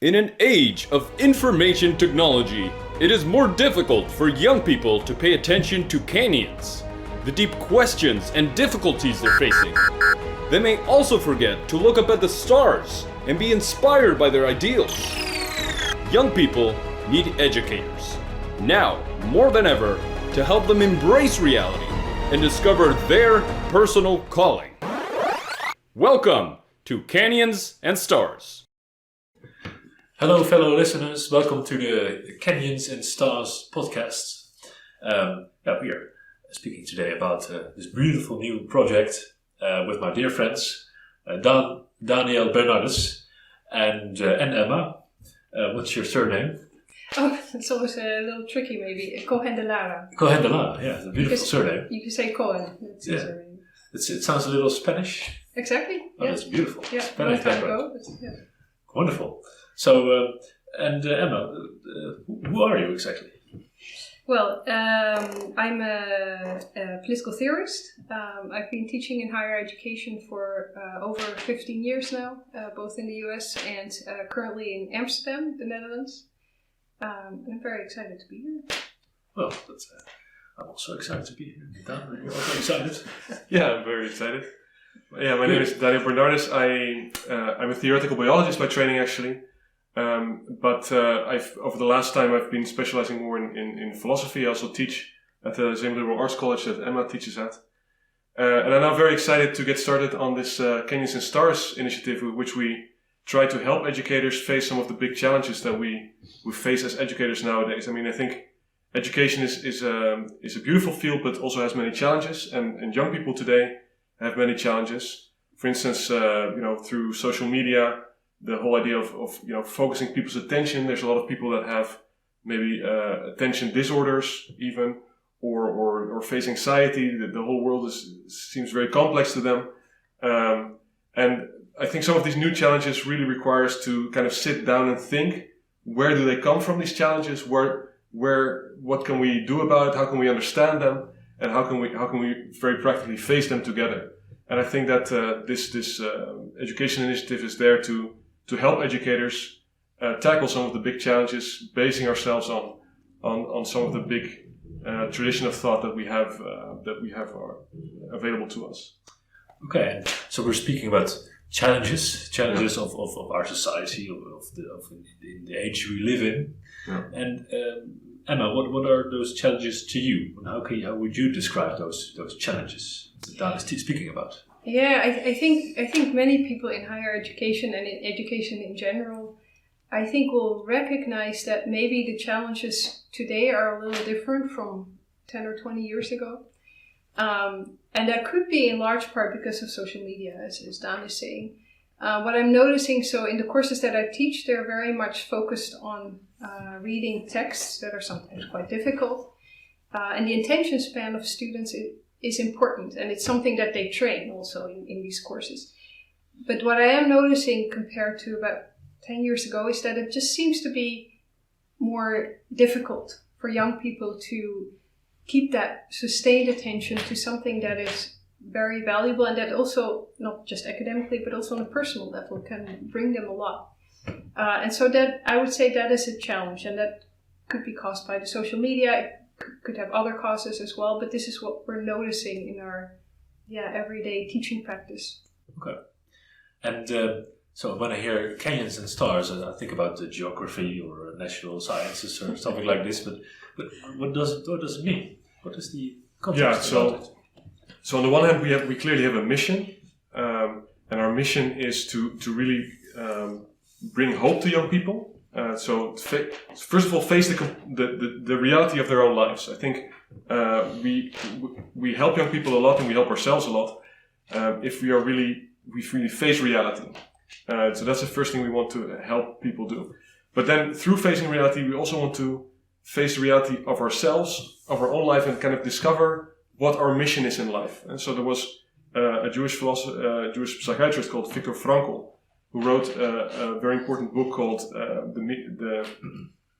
In an age of information technology, it is more difficult for young people to pay attention to canyons, the deep questions and difficulties they're facing. They may also forget to look up at the stars and be inspired by their ideals. Young people need educators, now more than ever, to help them embrace reality and discover their personal calling. Welcome to Canyons and Stars. Hello, fellow listeners. Welcome to the Canyons and Stars podcast. We are speaking today about this beautiful new project with my dear friends Daniel Bernardis and Emma. What's your surname? Oh, it's always a little tricky, maybe. Cohen de Lara. Cohen de Lara, yeah, it's a beautiful surname. You can say Cohen. That's his surname. It sounds a little Spanish. Exactly. Oh, that's beautiful. Yeah, Spanish background. Yeah. Wonderful. So, Emma, who are you exactly? Well, I'm a political theorist. I've been teaching in higher education for over 15 years now, both in the US and currently in Amsterdam, the Netherlands. I'm very excited to be here. Well, I'm also excited to be here. Dan, you're also excited? Yeah, I'm very excited. Yeah, my name is Dieuwe Beersma. I'm a theoretical biologist by training, actually. But I've over the last time I've been specializing more in philosophy. I also teach at the same liberal arts college that Emma teaches at. And I'm now very excited to get started on this Canyons and Stars initiative, with which we try to help educators face some of the big challenges that we face as educators nowadays. I mean, I think education is a beautiful field, but also has many challenges, and young people today have many challenges. For instance, through social media, the whole idea of focusing people's attention. There's a lot of people that have maybe attention disorders even, or face anxiety. The whole world seems very complex to them. And I think some of these new challenges really require us to kind of sit down and think, where do they come from, these challenges? What can we do about it? How can we understand them? And how can we very practically face them together? And I think that this education initiative is there to help educators tackle some of the big challenges, basing ourselves on some of the big tradition of thought that we have are available to us. Okay, so we're speaking about challenges of our society, in the age we live in. Yeah. And Emma, what are those challenges to you? And how would you describe those challenges that Dan is speaking about? Yeah, I think many people in higher education and in education in general, I think will recognize that maybe the challenges today are a little different from 10 or 20 years ago. And that could be in large part because of social media, as Dan is saying. What I'm noticing, so in the courses that I teach, they're very much focused on reading texts that are sometimes quite difficult. And the attention span of students is important, and it's something that they train also in these courses. But what I am noticing compared to about 10 years ago is that it just seems to be more difficult for young people to keep that sustained attention to something that is very valuable and that also, not just academically, but also on a personal level, can bring them a lot. And so that I would say that is a challenge, and that could be caused by the social media. It could have other causes as well, but this is what we're noticing in our everyday teaching practice. Okay. And so when I hear Canyons and Stars, I think about the geography or natural sciences or something like this, but what does it mean? What is the context about it? So on the one hand, we clearly have a mission, and our mission is to really bring hope to young people. So first of all, face the reality of their own lives. I think we help young people a lot, and we help ourselves a lot if we really face reality. So that's the first thing we want to help people do. But then through facing reality, we also want to face the reality of ourselves, of our own life, and kind of discover what our mission is in life. And so there was a Jewish psychiatrist called Viktor Frankl, who wrote a very important book called The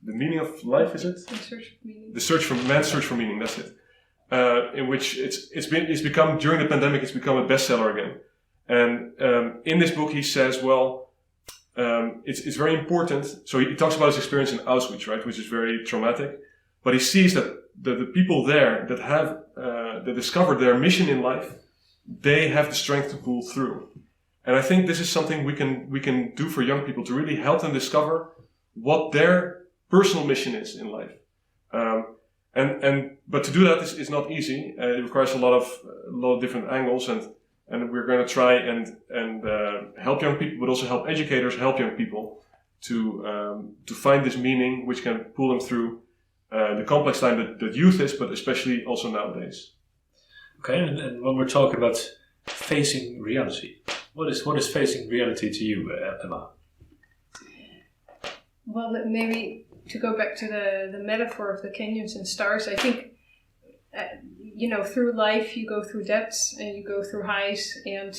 Meaning of Life, is it? Man's Search for Meaning, that's it. In which it's become, during the pandemic, it's become a bestseller again. And in this book he says, well, it's very important. So he talks about his experience in Auschwitz, right, which is very traumatic. But he sees that the people there that have that discovered their mission in life, they have the strength to pull through. And I think this is something we can do for young people to really help them discover what their personal mission is in life. But to do that is not easy. It requires a lot of different angles, and we're going to try and help young people, but also help educators help young people to find this meaning, which can pull them through the complex time that youth is, but especially also nowadays. Okay, and when we're talking about facing reality, what is facing reality to you, Emma? Well, maybe to go back to the metaphor of the canyons and stars, I think, through life you go through depths and you go through highs, and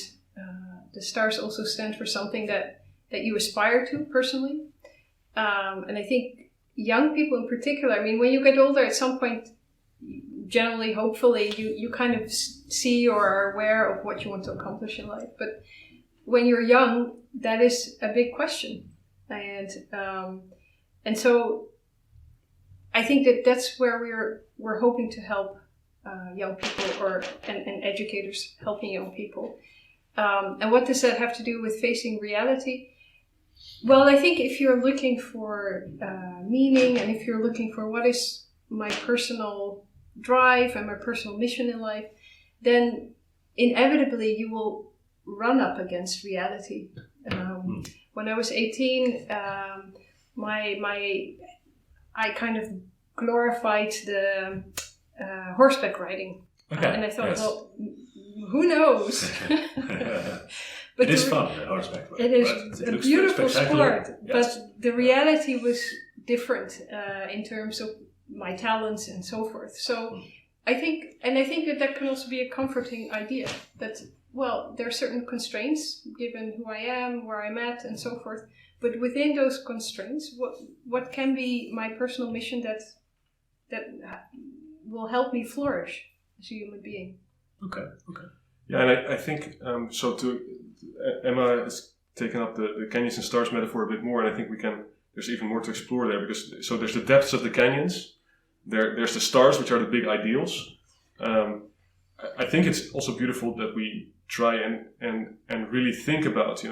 the stars also stand for something that you aspire to personally. And I think young people in particular, I mean, when you get older, at some point, generally, hopefully, you kind of see or are aware of what you want to accomplish in life. But when you're young, that is a big question. And so I think that's where we're hoping to help young people and educators helping young people. And what does that have to do with facing reality? Well, I think if you're looking for meaning, and if you're looking for what is my personal drive and my personal mission in life, then inevitably you will run up against reality. When I was 18, I kind of glorified the horseback riding. Okay. And I thought, well, who knows? But it is fun, horseback riding. It is a beautiful sport, yes. But the reality was different in terms of my talents and so forth. So I think that can also be a comforting idea that, well, there are certain constraints given who I am, where I'm at, and so forth. But within those constraints, what can be my personal mission that will help me flourish as a human being? Okay. Yeah, and I think Emma has taken up the canyons and stars metaphor a bit more, and I think there's even more to explore there, because there's the depths of the canyons, there's the stars, which are the big ideals. I think it's also beautiful that we try and really think about,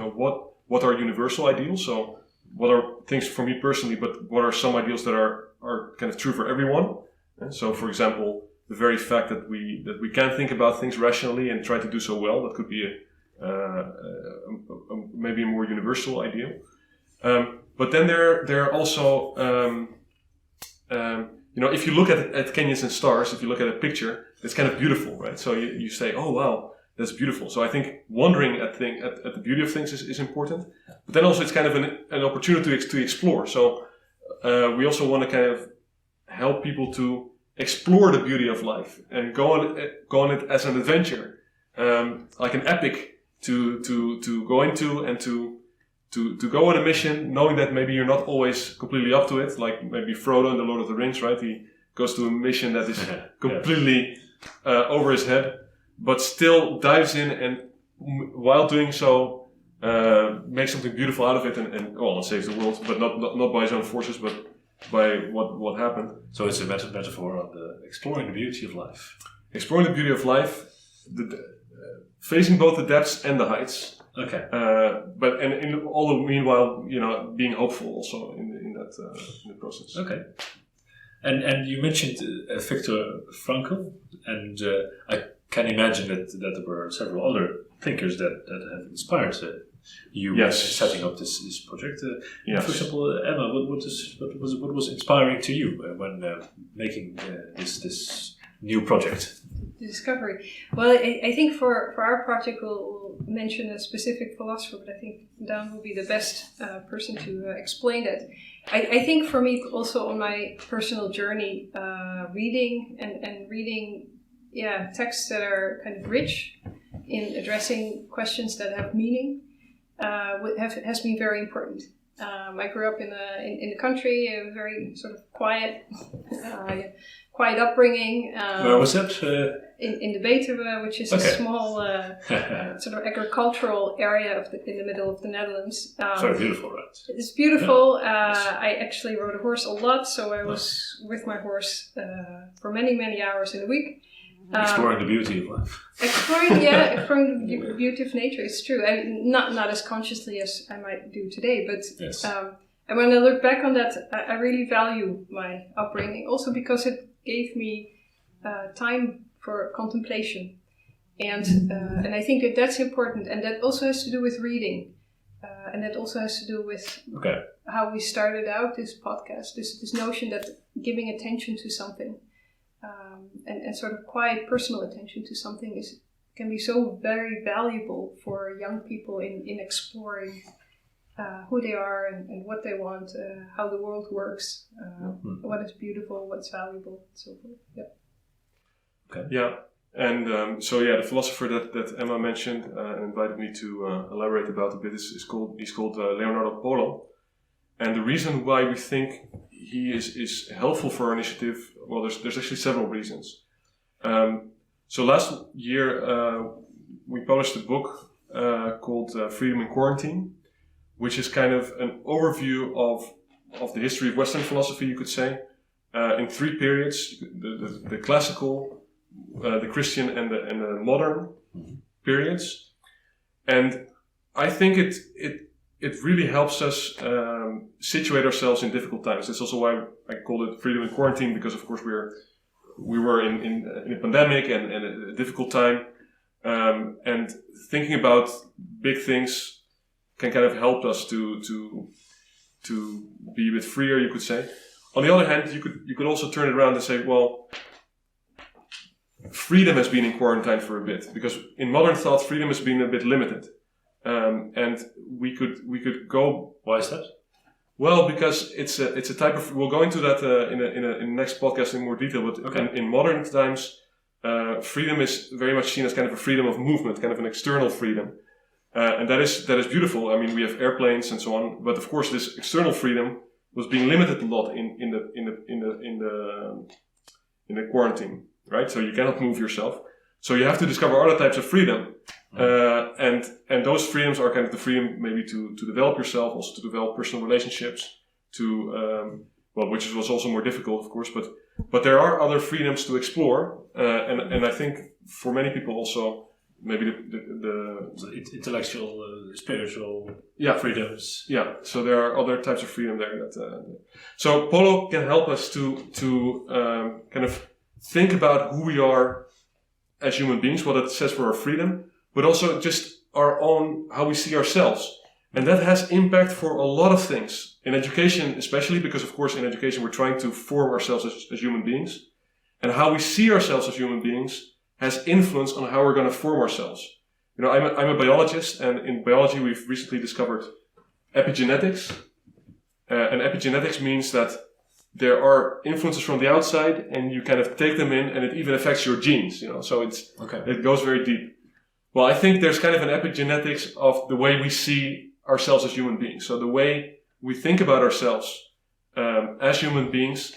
what are universal ideals? So what are things for me personally, but what are some ideals that are kind of true for everyone? And so, for example, the very fact that we can think about things rationally and try to do so well, that could be maybe a more universal ideal. But then there are also, if you look at canyons and stars, if you look at a picture, it's kind of beautiful, right? So you say, oh wow, that's beautiful. So I think wondering at the beauty of things is important. But then also it's kind of an opportunity to explore. So we also want to kind of help people to explore the beauty of life and go on it as an adventure, like an epic to go into and to go on a mission, knowing that maybe you're not always completely up to it, like maybe Frodo in the Lord of the Rings, right? He goes to a mission that is completely over his head, but still dives in and while doing so, makes something beautiful out of it and saves the world, but not by his own forces, but by what happened. So it's a metaphor of exploring the beauty of life. Exploring the beauty of life, facing both the depths and the heights. Okay. But in all the meanwhile, being hopeful also in the process. Okay. And you mentioned Viktor Frankl, and I can imagine that there were several other thinkers that have inspired you setting up this project. Yes. For example, Emma, what was inspiring to you when making this new project? The discovery. Well, I think for our project we'll mention a specific philosopher, but I think Dan will be the best person to explain that. I think for me also on my personal journey, reading and reading texts that are kind of rich in addressing questions that have meaning has been very important. I grew up in the country, a very sort of quiet upbringing. Where was that? in the Betuwe, which is a small sort of agricultural area in the middle of the Netherlands. Very beautiful, right? It's beautiful. I actually rode a horse a lot, so I was with my horse for many, many hours in a week. Exploring the beauty of life. Exploring the beauty of nature. It's true. Not as consciously as I might do today, but yes. And when I look back on that, I really value my upbringing, also because it gave me time for contemplation, and I think that's important, and that also has to do with reading, and that also has to do with how we started out this podcast. This notion that giving attention to something. And sort of quiet personal attention to something can be so very valuable for young people in exploring who they are and what they want, how the world works, what is beautiful, what's valuable, and so forth. Yeah. Okay. Yeah, and the philosopher that Emma mentioned and invited me to elaborate about a bit he's called Leonardo Polo, and the reason why we think he is helpful for our initiative. Well, there's actually several reasons. So last year we published a book called Freedom in Quarantine, which is kind of an overview of the history of Western philosophy, you could say, in three periods: the classical, the Christian, and the modern periods. And I think it really helps us situate ourselves in difficult times. That's also why I called it Freedom in Quarantine, because of course we were in a pandemic and a difficult time, and thinking about big things can kind of help us to be a bit freer, you could say. On the other hand, you could also turn it around and say, well, freedom has been in quarantine for a bit, because in modern thought, freedom has been a bit limited. And we could go. Why is that? Well, because it's a type of. We'll go into that in the next podcast in more detail. But in modern times, freedom is very much seen as kind of a freedom of movement, kind of an external freedom, and that is beautiful. I mean, we have airplanes and so on, but of course, this external freedom was being limited a lot in the quarantine, right? So you cannot move yourself. So you have to discover other types of freedom. And those freedoms are kind of the freedom maybe to develop yourself, also to develop personal relationships, which was also more difficult, of course, but there are other freedoms to explore, and I think for many people also maybe the intellectual, spiritual freedoms. Yeah, so there are other types of freedom there. So Polo can help us to kind of think about who we are as human beings, what it says for our freedom, but also just our own, how we see ourselves. And that has impact for a lot of things. In education, especially, because of course in education we're trying to form ourselves as human beings. And how we see ourselves as human beings has influence on how we're going to form ourselves. You know, I'm a biologist, and in biology we've recently discovered epigenetics. And epigenetics means that there are influences from the outside, and you kind of take them in, and it even affects your genes. You know, so it goes very deep. Well, I think there's kind of an epigenetics of the way we see ourselves as human beings. So the way we think about ourselves as human beings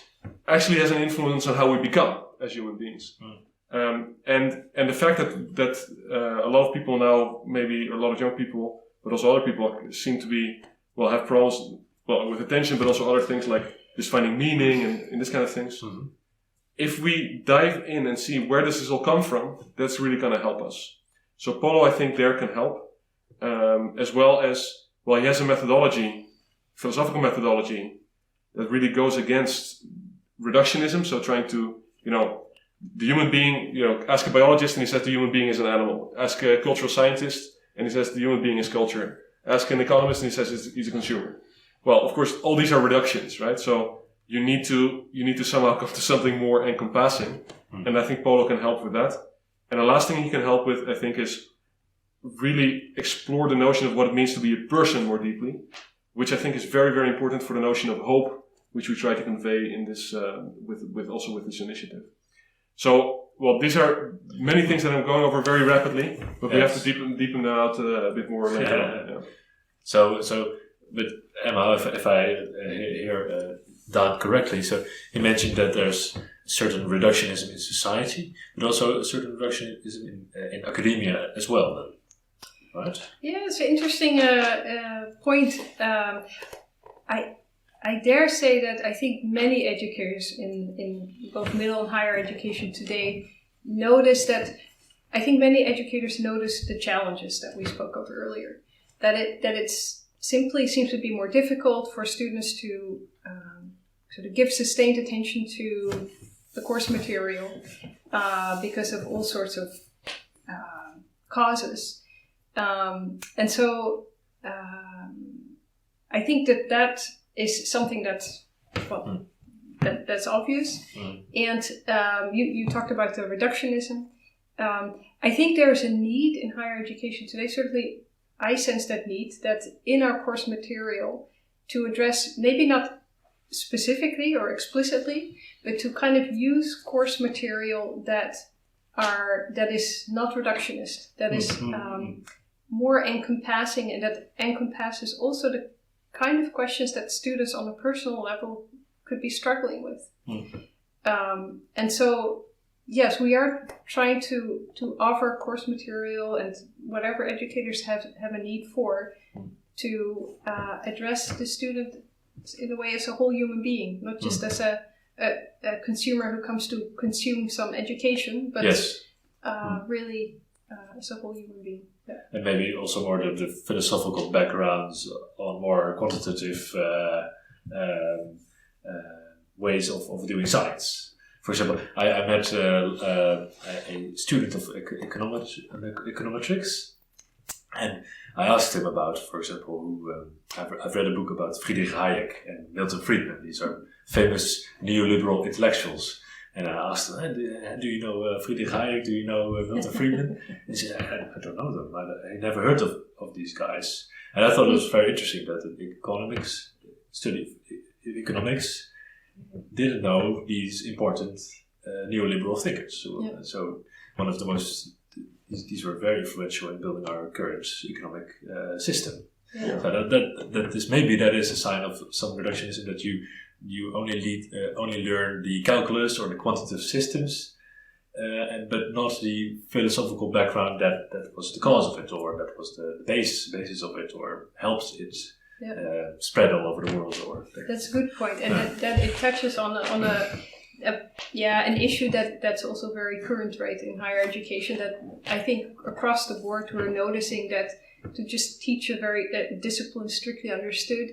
actually has an influence on how we become as human beings. And the fact that a lot of people now, maybe a lot of young people, but also other people seem to be, have problems, with attention, but also other things like just finding meaning and this kind of things. Mm-hmm. If we dive in and see where does this all come from, that's really going to help us. So Polo, I think, there can help, as well as, he has a methodology, philosophical methodology, that really goes against reductionism. So trying to, the human being, ask a biologist and he says the human being is an animal. Ask a cultural scientist and he says the human being is culture. Ask an economist and he says he's a consumer. Well, of course, all these are reductions, right? So you need to somehow come to something more encompassing. And I think Polo can help with that. And the last thing he can help with, I think, is really explore the notion of what it means to be a person more deeply, which I think is very, very important for the notion of hope, which we try to convey in this, with this initiative. So, these are many things that I'm going over very rapidly, but we have to deepen them out a bit more later on. Yeah. So, but Emma, if I hear Dan correctly, so you mentioned that there's certain reductionism in society, but also a certain reductionism in academia as well, right? Yeah, it's an interesting point. I dare say that I think many educators in both middle and higher education today notice that. I think many educators notice the challenges that we spoke of earlier. That it's simply seems to be more difficult for students to sort of give sustained attention to the course material because of all sorts of causes. And so I think that is something that's, well, that's obvious. And you talked about the reductionism. I think there is a need in higher education today, certainly I sense that need, that in our course material to address, maybe not specifically or explicitly, but to kind of use course material that is not reductionist, that is more encompassing, and that encompasses also the kind of questions that students on a personal level could be struggling with. And so, yes, we are trying to offer course material and whatever educators have a need for to address the student in a way as a whole human being, not just as a consumer who comes to consume some education, but really as a whole human being. Yeah. And maybe also more the philosophical backgrounds on more quantitative ways of doing science. For example, I met a student of econometrics, and I asked him about, for example, I've read a book about Friedrich Hayek and Milton Friedman. These are famous neoliberal intellectuals. And I asked him, do you know Friedrich Hayek? Do you know Milton Friedman? And he said, I don't know them. I never heard of these guys. And I thought it was very interesting that economics didn't know these important neoliberal thinkers. So one of the most, these were very influential in building our current economic system. Yeah. So that is a sign of some reductionism, that you only learn the calculus or the quantitative systems, but not the philosophical background that was the cause of it, or that was the basis of it, or helps it spread all over the world. That's a good point, and that it touches on an issue that's also very current, right, in higher education. That I think across the board we're noticing that to just teach a discipline strictly understood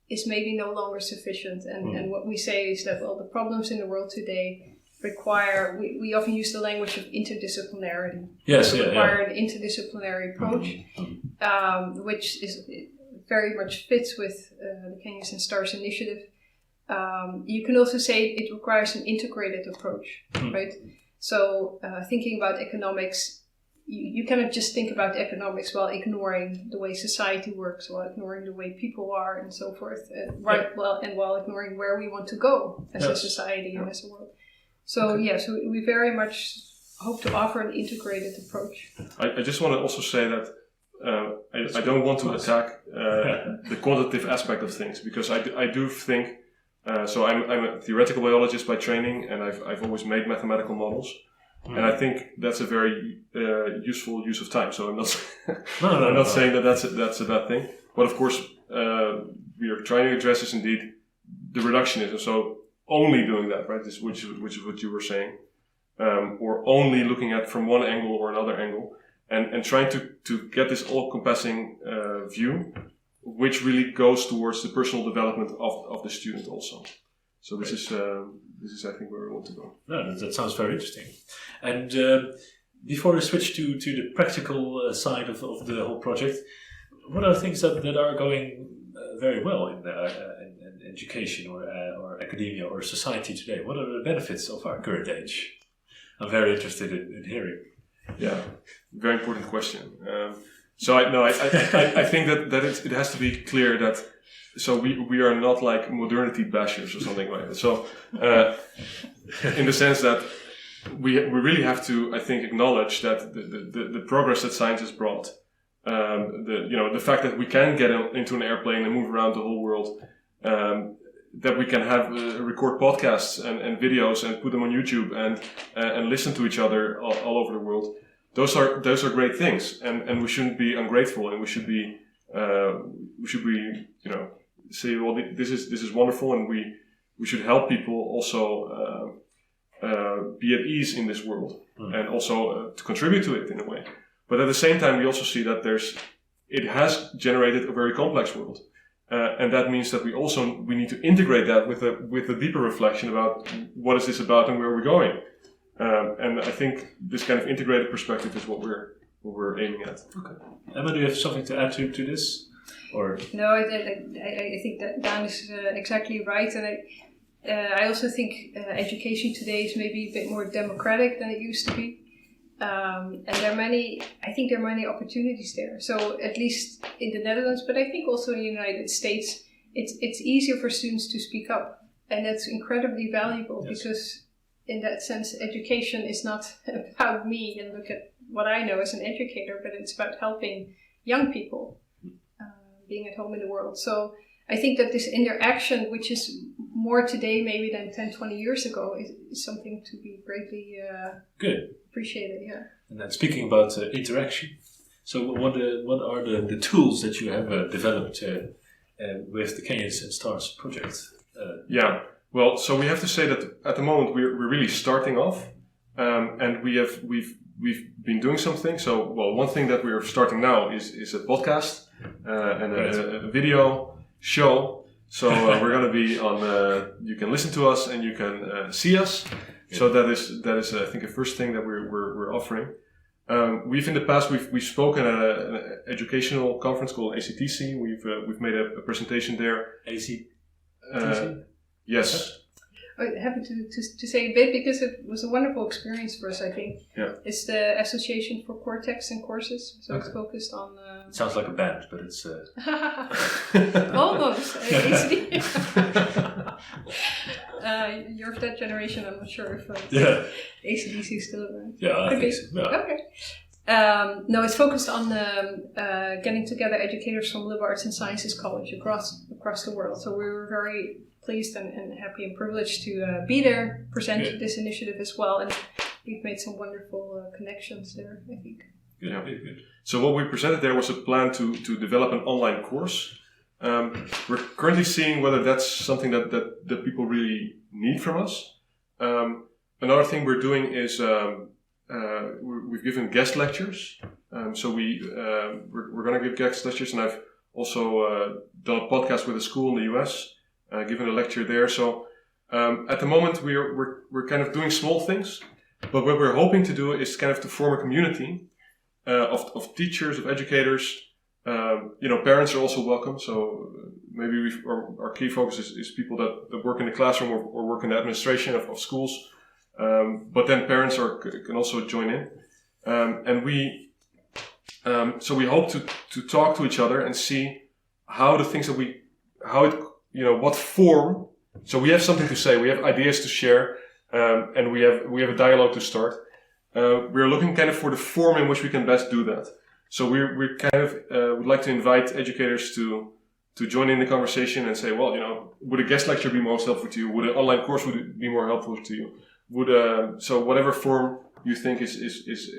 is maybe no longer sufficient. And what we say is that, well, the problems in the world today require, we often use the language of interdisciplinarity. Yes, require an interdisciplinary approach, which is very much fits with the Canyons and Stars initiative. You can also say it requires an integrated approach, right? So thinking about economics, you cannot just think about economics while ignoring the way society works, while ignoring the way people are, and so forth, and while ignoring where we want to go as a society and as a world. So so we very much hope to offer an integrated approach. I just want to also say that I don't want to attack the quantitative aspect of things, because I do think. So I'm a theoretical biologist by training, and I've always made mathematical models. And I think that's a very useful use of time. So I'm not I'm not saying that that's a bad thing. But of course, we are trying to address is indeed the reductionism. So only doing that, right? Which is what you were saying, or only looking at from one angle or another angle, and trying to get this all-encompassing view, which really goes towards the personal development of the student also. So this is I think where we want to go. No, that sounds very interesting. And before we switch to the practical side of the whole project, what are things that are going very well in education or academia or society today? What are the benefits of our current age? I'm very interested in hearing. Yeah, very important question. I think that it has to be clear that. So we are not like modernity bashers or something like that. So in the sense that we really have to, I think, acknowledge that the progress that science has brought, the fact that we can get into an airplane and move around the whole world, that we can have record podcasts and videos and put them on YouTube and listen to each other all over the world. Those are great things, and we shouldn't be ungrateful, and we should be say, well, this is wonderful, and we should help people also be at ease in this world, and also to contribute to it in a way. But at the same time, we also see that it has generated a very complex world, and that means that we need to integrate that with a deeper reflection about what is this about and where we're going. And I think this kind of integrated perspective is what we're aiming at. Okay. Emma, do you have something to add to this? Or no, I think that Dan is exactly right, and I also think education today is maybe a bit more democratic than it used to be. And there are many opportunities there. So at least in the Netherlands, but I think also in the United States, it's easier for students to speak up, and that's incredibly valuable. Yes. Because in that sense, education is not about me and look at what I know as an educator, but it's about helping young people being at home in the world. So I think that this interaction, which is more today maybe than 10, 20 years ago, is something to be greatly good appreciated. Yeah. And then speaking about interaction, so what are the tools that you have developed with the Kenyans and Stars project? Well, so we have to say that at the moment we're really starting off, and we've been doing something. So, well, one thing that we're starting now is a podcast and a video show. So we're going to be on. You can listen to us and you can see us. Yeah. So that is I think the first thing that we're offering. We've in the past we've spoken at an educational conference called ACTC. We've made a presentation there. ACTC. Yes. I'm happy to say a bit, because it was a wonderful experience for us, I think. Yeah. It's the Association for Cortex and Courses, so it's focused on... It sounds like a band, but it's... Almost. You're of that generation, I'm not sure if ACDC is still around. Yeah, I think so. Yeah. Okay. No, it's focused on getting together educators from liberal arts and sciences college across the world. So we were very pleased and happy and privileged to be there, present this initiative as well, and we've made some wonderful connections there, I think. Good. So what we presented there was a plan to develop an online course. We're currently seeing whether that's something that people really need from us. Another thing we're doing is we've given guest lectures. So we're going to give guest lectures, and I've also done a podcast with a school in the US, given a lecture there. So at the moment we're kind of doing small things, but what we're hoping to do is kind of to form a community of teachers, of educators. Parents are also welcome. So maybe our key focus is people that work in the classroom or work in the administration of schools. But then parents can also join in, and so we hope to talk to each other and see how the things that what form. So we have something to say, we have ideas to share, and we have a dialogue to start. We're looking kind of for the form in which we can best do that. So we kind of would like to invite educators to join in the conversation and say, well, would a guest lecture be most helpful to you? Would an online course be more helpful to you? So whatever form you think is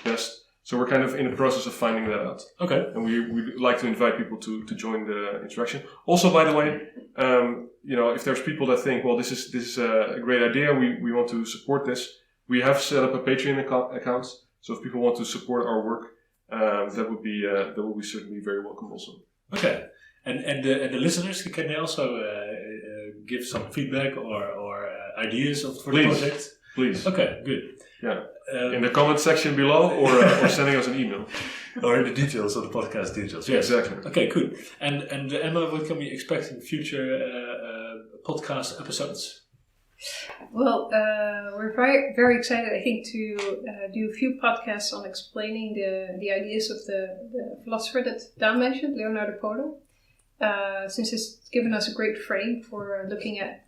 best. So we're kind of in the process of finding that out. Okay. And we'd like to invite people to join the interaction. Also, by the way, if there's people that think, well, this is a great idea, we want to support this. We have set up a Patreon account. So if people want to support our work, that would be certainly very welcome also. Okay. And the listeners, can they also give some feedback or ideas for the project? Please. Okay, good. Yeah. In the comment section below, or sending us an email. Or in the details of the podcast details. Yes. Exactly. Okay, good. And Emma, what can we expect in future podcast episodes? Well, we're very, very excited, I think, to do a few podcasts on explaining the ideas of the philosopher that Dan mentioned, Leonardo Polo, since it's given us a great frame for looking at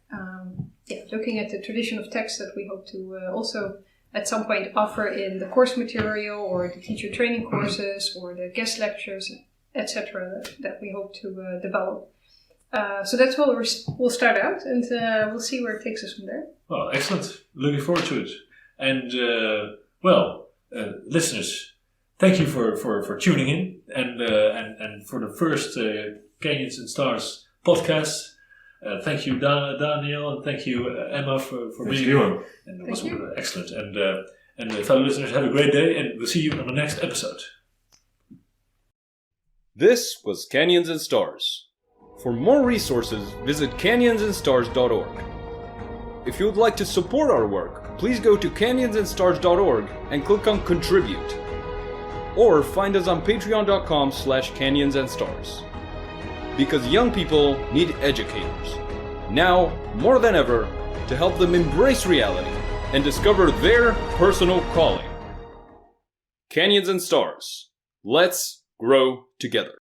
the tradition of text that we hope to also at some point offer in the course material or the teacher training courses or the guest lectures, etc., that we hope to develop. So that's how we'll start out, and we'll see where it takes us from there. Well, excellent. Looking forward to it. And, listeners, thank you for tuning in and for the first Canyons and Stars podcast. Thank you, Daniel, and thank you, Emma, for being here. And it was excellent. And fellow listeners, have a great day, and we'll see you on the next episode. This was Canyons and Stars. For more resources, visit canyonsandstars.org. If you would like to support our work, please go to canyonsandstars.org and click on Contribute. Or find us on patreon.com/canyonsandstars. Because young people need educators, now more than ever, to help them embrace reality and discover their personal calling. Canyons and Stars. Let's grow together.